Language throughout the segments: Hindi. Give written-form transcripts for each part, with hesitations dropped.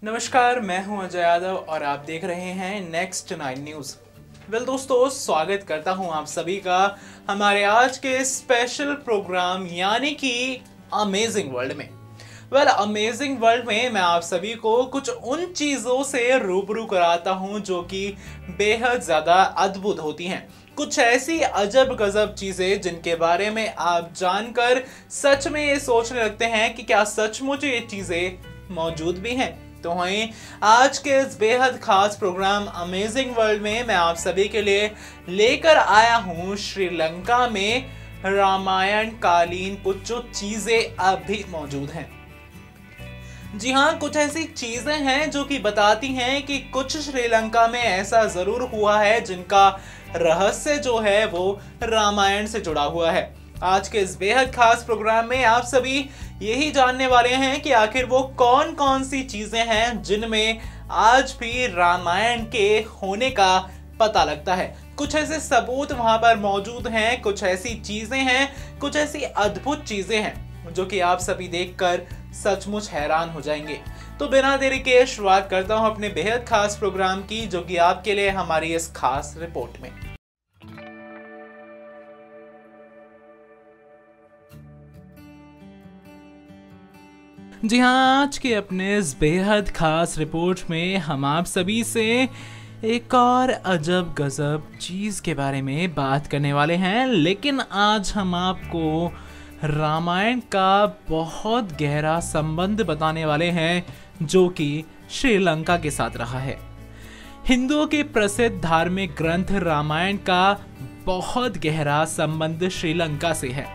नमस्कार, मैं हूं अजय यादव और आप देख रहे हैं नेक्स्ट 9 न्यूज़। दोस्तों, स्वागत करता हूं आप सभी का हमारे आज के स्पेशल प्रोग्राम यानी कि अमेजिंग वर्ल्ड में। अमेजिंग वर्ल्ड में मैं आप सभी को कुछ उन चीज़ों से रूबरू कराता हूं जो कि बेहद ज़्यादा अद्भुत होती हैं। कुछ ऐसी अजब गजब चीज़ें जिनके बारे में आप जानकर सच में ये सोचने लगते हैं कि क्या सचमुच ये चीज़ें मौजूद भी हैं। तो वहीं आज के इस बेहद खास प्रोग्राम अमेजिंग वर्ल्ड में मैं आप सभी के लिए लेकर आया हूं श्रीलंका में रामायण कालीन कुछ जो चीजें अब भी मौजूद हैं। जी हाँ, कुछ ऐसी चीजें हैं जो कि बताती हैं कि कुछ श्रीलंका में ऐसा जरूर हुआ है जिनका रहस्य जो है वो रामायण से जुड़ा हुआ है। आज के इस बेहद खास प्रोग्राम में आप सभी यही जानने वाले हैं कि आखिर वो कौन कौन सी चीजें हैं जिनमें आज भी रामायण के होने का पता लगता है। कुछ ऐसे सबूत वहां पर मौजूद हैं, कुछ ऐसी चीजें हैं, कुछ ऐसी अद्भुत चीजें हैं जो कि आप सभी देखकर सचमुच हैरान हो जाएंगे। तो बिना देरी के शुरुआत करता हूं अपने बेहद खास प्रोग्राम की, जो कि आपके लिए हमारी इस खास रिपोर्ट में। जी हाँ, आज के अपने इस बेहद खास रिपोर्ट में हम आप सभी से एक और अजब गजब चीज़ के बारे में बात करने वाले हैं। लेकिन आज हम आपको रामायण का बहुत गहरा संबंध बताने वाले हैं जो कि श्रीलंका के साथ रहा है। हिंदुओं के प्रसिद्ध धार्मिक ग्रंथ रामायण का बहुत गहरा संबंध श्रीलंका से है।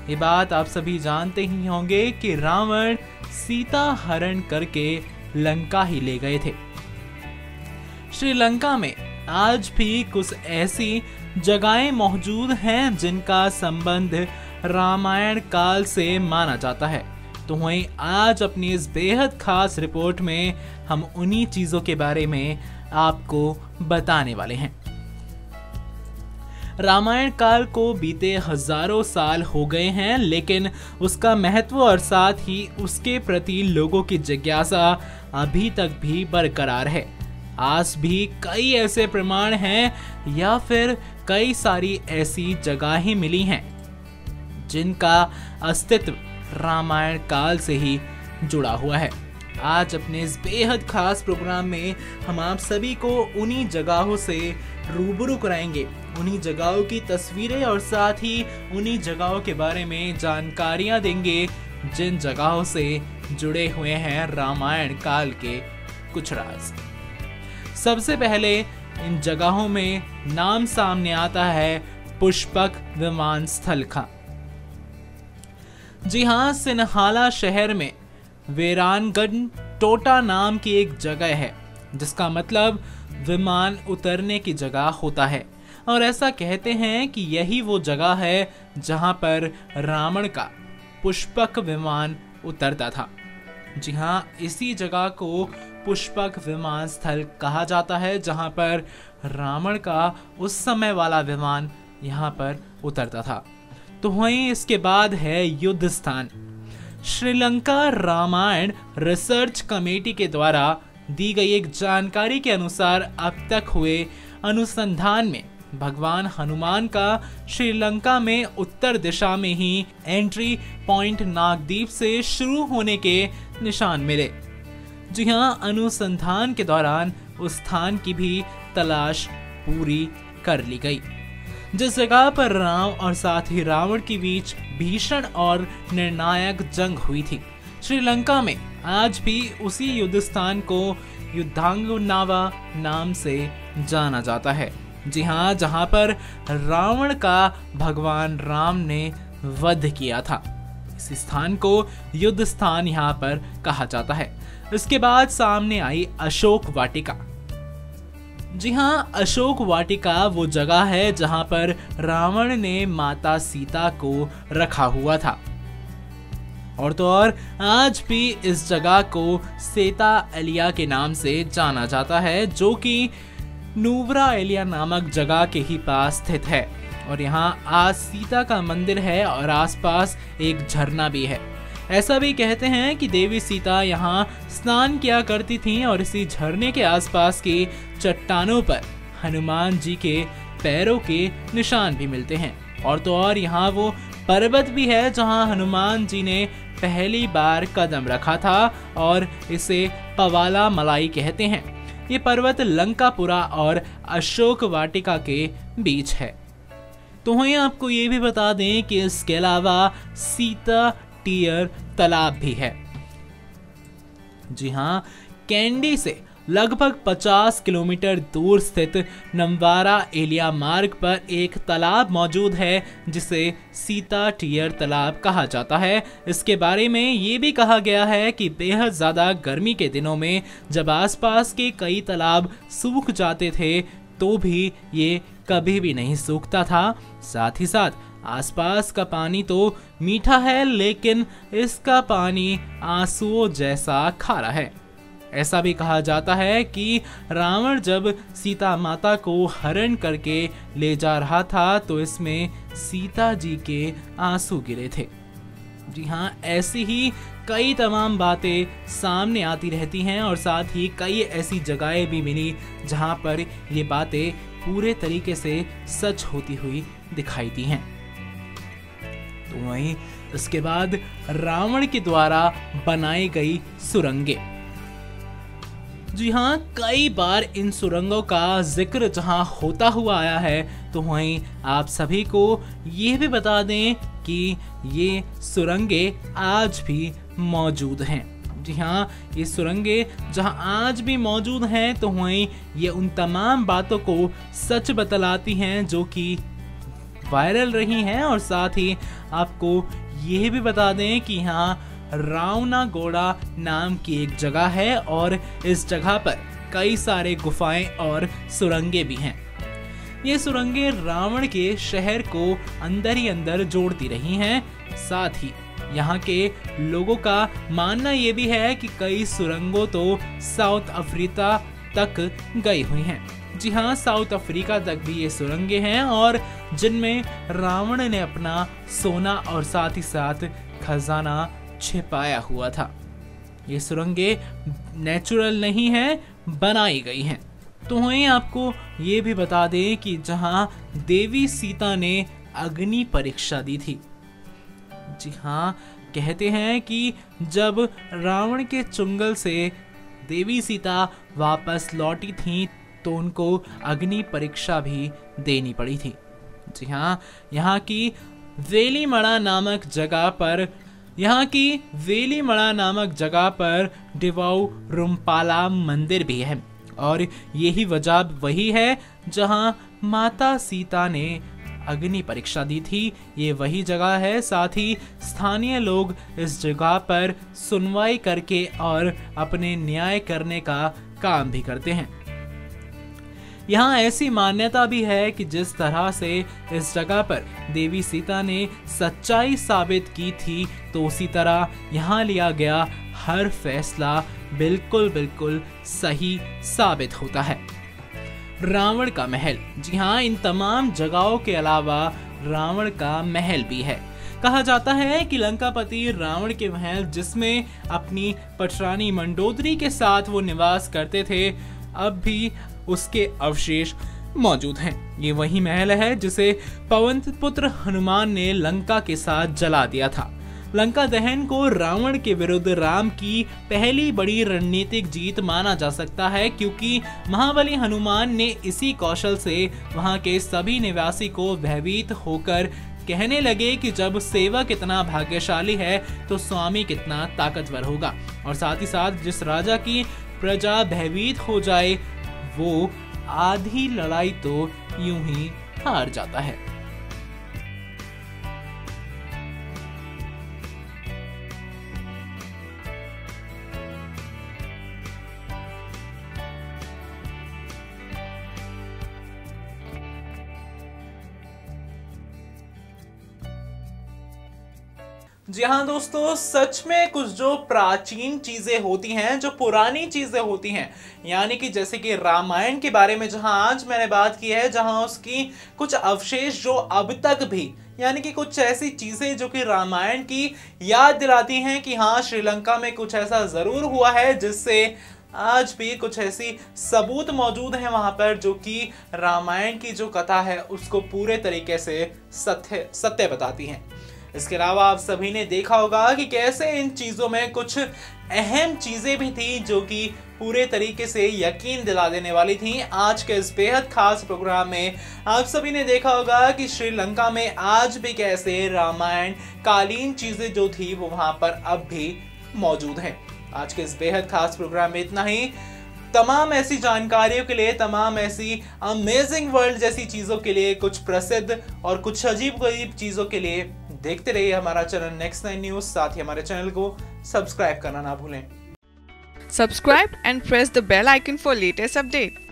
ये बात आप सभी जानते ही होंगे कि रावण सीता हरण करके लंका ही ले गए थे। श्रीलंका में आज भी कुछ ऐसी जगहें मौजूद हैं जिनका संबंध रामायण काल से माना जाता है। तो वहीं आज अपनी इस बेहद खास रिपोर्ट में हम उन्हीं चीजों के बारे में आपको बताने वाले हैं। रामायण काल को बीते हजारों साल हो गए हैं, लेकिन उसका महत्व और साथ ही उसके प्रति लोगों की जिज्ञासा अभी तक भी बरकरार है। आज भी कई ऐसे प्रमाण हैं या फिर कई सारी ऐसी जगहें मिली हैं जिनका अस्तित्व रामायण काल से ही जुड़ा हुआ है। आज अपने इस बेहद खास प्रोग्राम में हम आप सभी को उन्हीं जगहों से रूबरू कराएंगे, उन्हीं जगहों की तस्वीरें और साथ ही उन्हीं जगहों के बारे में जानकारियां देंगे जिन जगहों से जुड़े हुए हैं रामायण काल के कुछ राज। सबसे पहले इन जगहों में नाम सामने आता है पुष्पक विमान स्थल का। जी हाँ, सिन्हाला शहर में वेरानगढ़ टोटा नाम की एक जगह है जिसका मतलब विमान उतरने की जगह होता है। और ऐसा कहते हैं कि यही वो जगह है जहां पर रावण का पुष्पक विमान उतरता था। जी हाँ, इसी जगह को पुष्पक विमान स्थल कहा जाता है जहां पर रावण का उस समय वाला विमान यहां पर उतरता था। तो वहीं इसके बाद है युद्ध स्थान। श्रीलंका रामायण रिसर्च कमेटी के द्वारा दी गई एक जानकारी के अनुसार अब तक हुए अनुसंधान में भगवान हनुमान का श्रीलंका में उत्तर दिशा में ही एंट्री पॉइंट नागदीप से शुरू होने के निशान मिले। जी हाँ, अनुसंधान के दौरान उस स्थान की भी तलाश पूरी कर ली गई जिस जगह पर राम और साथ ही रावण के बीच भीषण और निर्णायक जंग हुई थी। श्रीलंका में आज भी उसी युद्ध स्थान को युद्धांगनावा नाम से जाना जाता है। जी हाँ, जहाँ पर रावण का भगवान राम ने वध किया था। इस स्थान को युद्ध स्थान यहाँ पर कहा जाता है। इसके बाद सामने आई अशोक वाटिका। जी हाँ, अशोक वाटिका वो जगह है जहां पर रावण ने माता सीता को रखा हुआ था। और तो और आज भी इस जगह को सेता एलिया के नाम से जाना जाता है जो कि नुब्रा एलिया नामक जगह के ही पास स्थित है। और यहाँ आज सीता का मंदिर है और आसपास एक झरना भी है। ऐसा भी कहते हैं कि देवी सीता यहाँ स्नान किया करती थीं और इसी झरने के आसपास की चट्टानों पर हनुमान जी के पैरों के निशान भी मिलते हैं। और तो और यहाँ वो पर्वत भी है जहाँ हनुमान जी ने पहली बार कदम रखा था और इसे पवाला मलाई कहते हैं। ये पर्वत लंकापुरा और अशोक वाटिका के बीच है। तो वहीं आपको ये भी बता दें कि इसके अलावा सीता टियर तालाब भी है। जी हाँ, कैंडी से लगभग 50 किलोमीटर दूर स्थित नमवारा एलिया मार्ग पर एक तालाब मौजूद है जिसे सीता टियर तालाब कहा जाता है। इसके बारे में ये भी कहा गया है कि बेहद ज़्यादा गर्मी के दिनों में जब आसपास के कई तालाब सूख जाते थे तो भी ये कभी भी नहीं सूखता था। साथ ही साथ आसपास का पानी तो मीठा है लेकिन इसका पानी आंसुओं जैसा खारा है। ऐसा भी कहा जाता है कि रावण जब सीता माता को हरण करके ले जा रहा था तो इसमें सीता जी के आंसू गिरे थे। जी हाँ, ऐसी ही कई तमाम बातें सामने आती रहती हैं और साथ ही कई ऐसी जगहें भी मिली जहां पर ये बातें पूरे तरीके से सच होती हुई दिखाई दी हैं। तो वहीं इसके बाद रावण के द्वारा बनाई गई सुरंगें। जी हाँ, कई बार इन सुरंगों का जिक्र जहां होता हुआ आया है तो वहीं आप सभी को ये भी बता दें कि ये सुरंगें आज भी मौजूद हैं। जी हाँ, ये सुरंगें जहां आज भी मौजूद हैं तो वहीं ये उन तमाम बातों को सच बतलाती हैं जो कि वायरल रही हैं। और साथ ही आपको ये भी बता दें कि यहाँ रावनागोड़ा नाम की एक जगह है और इस जगह पर कई सारे गुफाएं और सुरंगें भी हैं। ये सुरंगें रावण के शहर को अंदर ही अंदर जोड़ती रही हैं। साथ ही यहाँ के लोगों का मानना ये भी है कि कई सुरंगों तो साउथ अफ्रीका तक गई हुई हैं। जी हाँ, साउथ अफ्रीका तक भी ये सुरंगें हैं और जिनमें रावण ने अपना सोना और साथ ही साथ खजाना छिपाया हुआ था। ये सुरंगें नेचुरल नहीं है, बनाई गई हैं। तो वहीं आपको ये भी बता दें कि जहां देवी सीता ने अग्नि परीक्षा दी थी। जी हाँ, कहते हैं कि जब रावण के चुंगल से देवी सीता वापस लौटी थी तो उनको अग्नि परीक्षा भी देनी पड़ी थी। जी हाँ, यहाँ की वेलीमड़ा नामक जगह पर डिवाऊ रुम्पाला मंदिर भी है और यही वजह वही है जहां माता सीता ने अग्नि परीक्षा दी थी। ये वही जगह है। साथ ही स्थानीय लोग इस जगह पर सुनवाई करके और अपने न्याय करने का काम भी करते हैं। यहाँ ऐसी मान्यता भी है कि जिस तरह से इस जगह पर देवी सीता ने सच्चाई साबित की थी तो उसी तरह यहाँ लिया गया हर फैसला बिल्कुल सही साबित होता है। रावण का महल। जी हाँ, इन तमाम जगहों के अलावा रावण का महल भी है। कहा जाता है कि लंकापति रावण के महल जिसमें अपनी पटरानी मंडोदरी के साथ वो निवास करते थे, अब भी उसके अवशेष मौजूद हैं। ये वही महल है जिसे पवन पुत्र हनुमान ने लंका के साथ जला दिया था। लंका दहन को रावण के विरुद्ध राम की पहली बड़ी रणनीतिक जीत माना जा सकता है क्योंकि महाबली हनुमान ने इसी कौशल से वहां के सभी निवासी को भयभीत होकर कहने लगे कि जब सेवक इतना भाग्यशाली है तो स्वामी कितना ताकतवर होगा। और साथ ही साथ जिस राजा की प्रजा भयभीत हो जाए वो आधी लड़ाई तो यूं ही हार जाता है। जी हाँ दोस्तों, सच में कुछ जो प्राचीन चीजें होती हैं, जो पुरानी चीजें होती हैं, यानी कि जैसे कि रामायण के बारे में जहां आज मैंने बात की है, जहां उसकी कुछ अवशेष जो अब तक भी, यानी कि कुछ ऐसी चीजें जो कि रामायण की याद दिलाती हैं कि हाँ, श्रीलंका में कुछ ऐसा जरूर हुआ है, जिससे आज भी कुछ ऐसी सबूत मौजूद हैं वहां पर, जो कि रामायण की जो कथा है उसको पूरे तरीके से सत्य सत्य बताती हैं। इसके अलावा आप सभी ने देखा होगा कि कैसे इन चीजों में कुछ अहम चीजें भी थी जो कि पूरे तरीके से यकीन दिला देने वाली थी। आज के इस बेहद खास प्रोग्राम में आप सभी ने देखा होगा कि श्रीलंका में आज भी कैसे रामायण कालीन चीजें जो थी वो वहां पर अब भी मौजूद हैं। आज के इस बेहद खास प्रोग्राम में इतना ही। तमाम ऐसी जानकारियों के लिए, तमाम ऐसी अमेजिंग वर्ल्ड जैसी चीजों के लिए, कुछ प्रसिद्ध और कुछ अजीब गरीब चीजों के लिए देखते रहिए हमारा चैनल नेक्स्ट 9 न्यूज। साथ ही हमारे चैनल को सब्सक्राइब करना ना भूलें। Subscribe and press the bell icon for latest update.